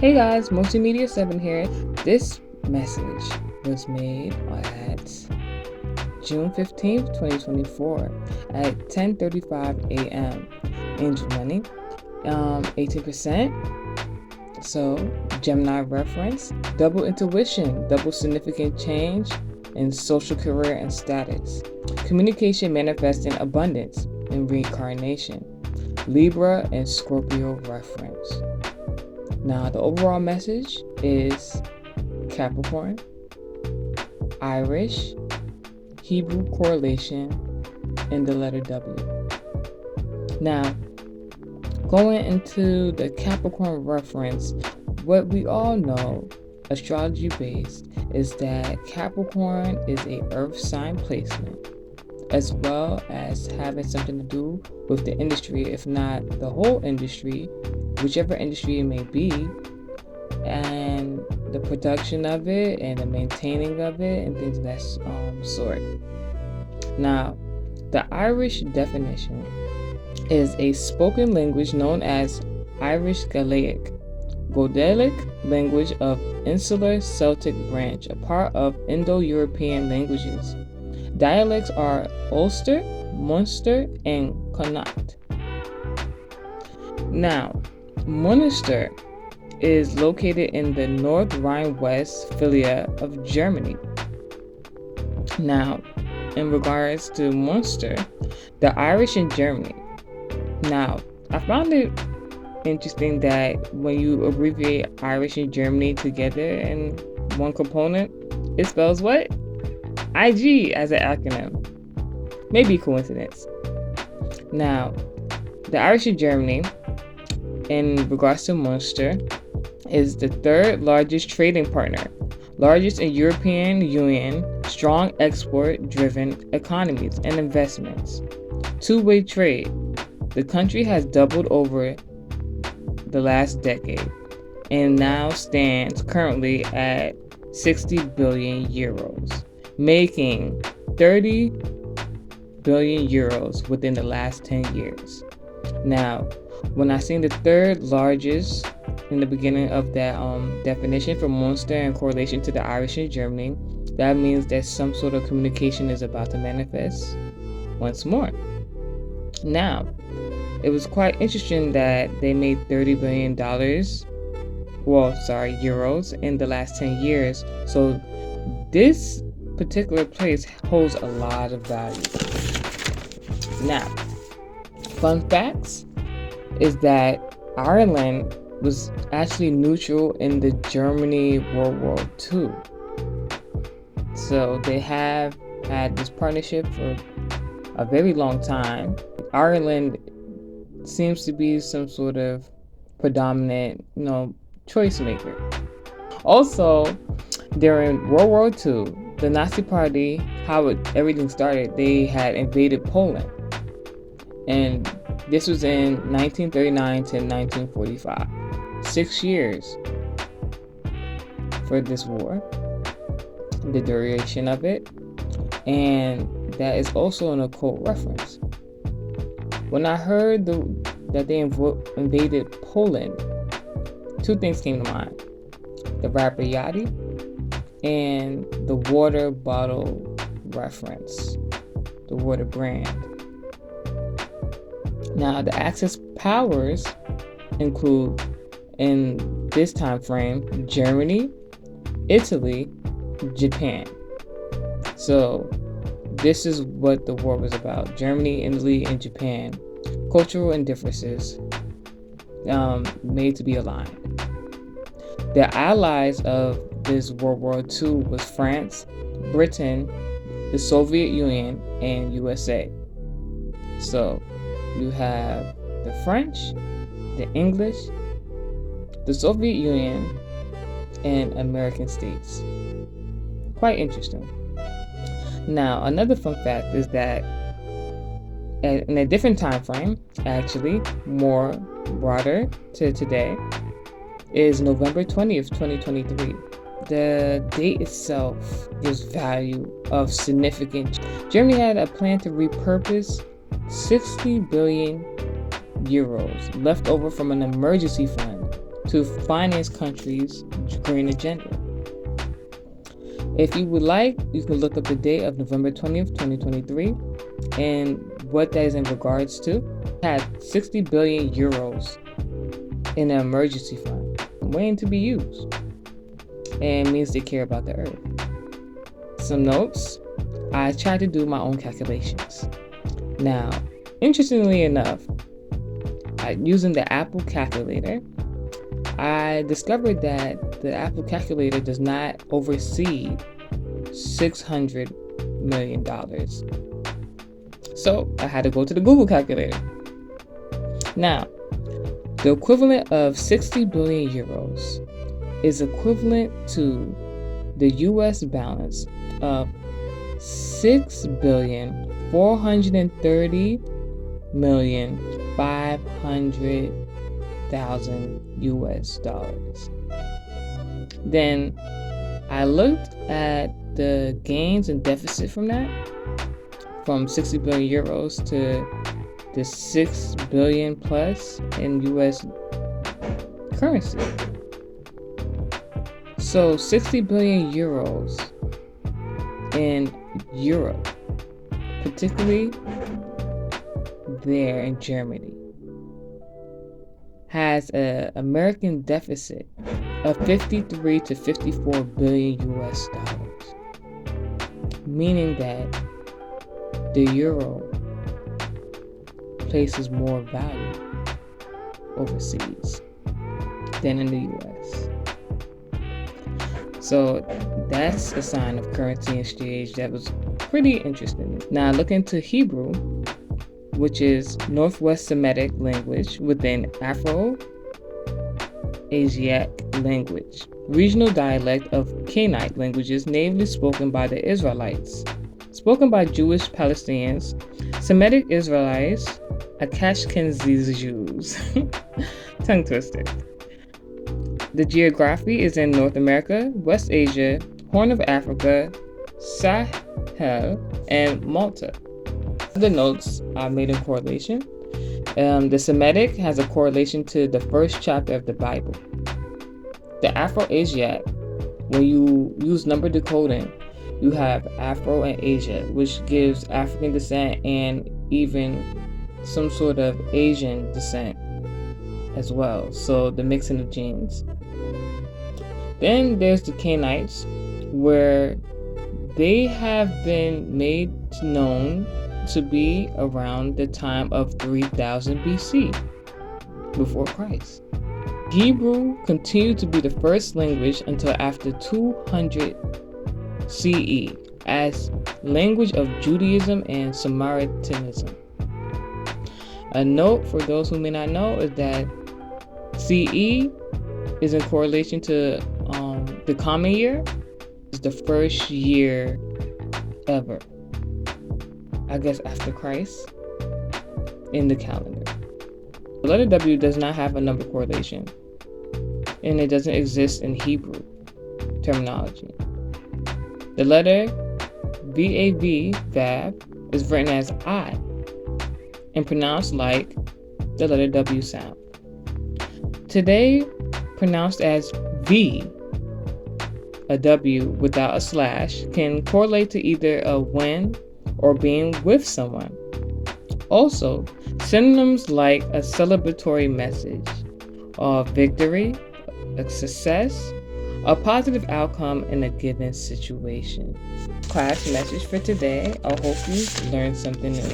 Hey guys, Multimedia 7 here. This message was made at June 15th, 2024 at 10:35 a.m. Angel money, 18%. So, Gemini reference, double intuition, double significant change in social career and status. Communication manifesting abundance and reincarnation. Libra and Scorpio reference. Now, the overall message is Capricorn, Irish, Hebrew correlation, and the letter W. Now, going into the Capricorn reference, what we all know, astrology based, is that Capricorn is a earth sign placement, as well as having something to do with the industry, if not the whole industry, whichever industry it may be, and the production of it and the maintaining of it and things of that sort. Now, the Irish definition is a spoken language known as Irish Gaelic, language of insular Celtic branch, a part of Indo-European languages. Dialects are Ulster, Munster, and Connacht. Now, Munster is located in the North Rhine-Westphalia of Germany. Now, in regards to Munster, the Irish in Germany. Now, I found it interesting that when you abbreviate Irish and Germany together in one component, it spells what? IG as an acronym. Maybe coincidence. Now, the Irish in Germany, in regards to Munster, is the third largest trading partner, largest in European Union, strong export-driven economies and investments. Two-way trade. The country has doubled over the last decade and now stands currently at 60 billion euros, making 30 billion euros within the last 10 years. Now, when I seen the third largest in the beginning of that definition for Munster in correlation to the Irish in Germany, that means that some sort of communication is about to manifest once more. Now, it was quite interesting that they made $30 billion, euros in the last 10 years. So this particular place holds a lot of value. Now, fun facts is that Ireland was actually neutral in the Germany World War II. So they have had this partnership for a very long time. Ireland seems to be some sort of predominant, choice maker. Also, during World War II, the Nazi Party, how everything started, they had invaded Poland. And this was in 1939 to 1945. 6 years for this war, the duration of it, and that is also an occult reference. When I heard that they invaded Poland, two things came to mind: the rapper Yachty and the water bottle reference, the water brand. Now, the Axis powers include, in this time frame, Germany, Italy, Japan. So this is what the war was about: Germany, Italy, and Japan. Cultural indifferences made to be aligned. The allies of this World War II was France, Britain, the Soviet Union, and USA. So you have the French, the English, the Soviet Union, and American states. Quite interesting. Now, another fun fact is that in a different time frame, actually more broader to today, is November 20th, 2023. The date itself gives value of significance. Germany had a plan to repurpose 60 billion euros left over from an emergency fund to finance countries' green agenda. If you would like, you can look up the date of November 20th, 2023, and what that is in regards to. It had 60 billion euros in an emergency fund waiting to be used, and it means they care about the earth. Some notes. I tried to do my own calculations. Now, interestingly enough, using the Apple calculator, I discovered that the Apple calculator does not oversee $600 million. So I had to go to the Google calculator. Now, the equivalent of 60 billion euros is equivalent to the US balance of 6,430,500,000 US dollars. Then I looked at the gains and deficit from that, from 60 billion euros to the 6 billion plus in US currency. So 60 billion euros in Europe, particularly there in Germany, has an American deficit of 53 to 54 billion US dollars, meaning that the euro places more value overseas than in the US. So that's a sign of currency exchange that was pretty interesting. Now look into Hebrew, which is Northwest Semitic language within Afro-Asiatic language, regional dialect of Canaanite languages natively spoken by the Israelites, spoken by Jewish Palestinians, Semitic Israelites, Ashkenazi Jews. Tongue twister. The geography is in North America, West Asia, Horn of Africa, Sahel, and Malta. The notes are made in correlation. The Semitic has a correlation to the first chapter of the Bible. The Afro-Asiatic, when you use number decoding, you have Afro and Asia, which gives African descent and even some sort of Asian descent as well. So the mixing of genes. Then there's the Canaanites, where they have been made known to be around the time of 3000 BC, before Christ. Hebrew continued to be the first language until after 200 CE as language of Judaism and Samaritanism. A note for those who may not know is that CE is in correlation to the common year. It's the first year ever, I guess, after Christ in the calendar. The letter W does not have a number correlation, and it doesn't exist in Hebrew terminology. The letter VAV, VAV, is written as I and pronounced like the letter W sound. Today, pronounced as V, a W without a slash, can correlate to either a when or being with someone. Also, synonyms like a celebratory message, a victory, a success, a positive outcome in a given situation. Class message for today. I hope you learned something new.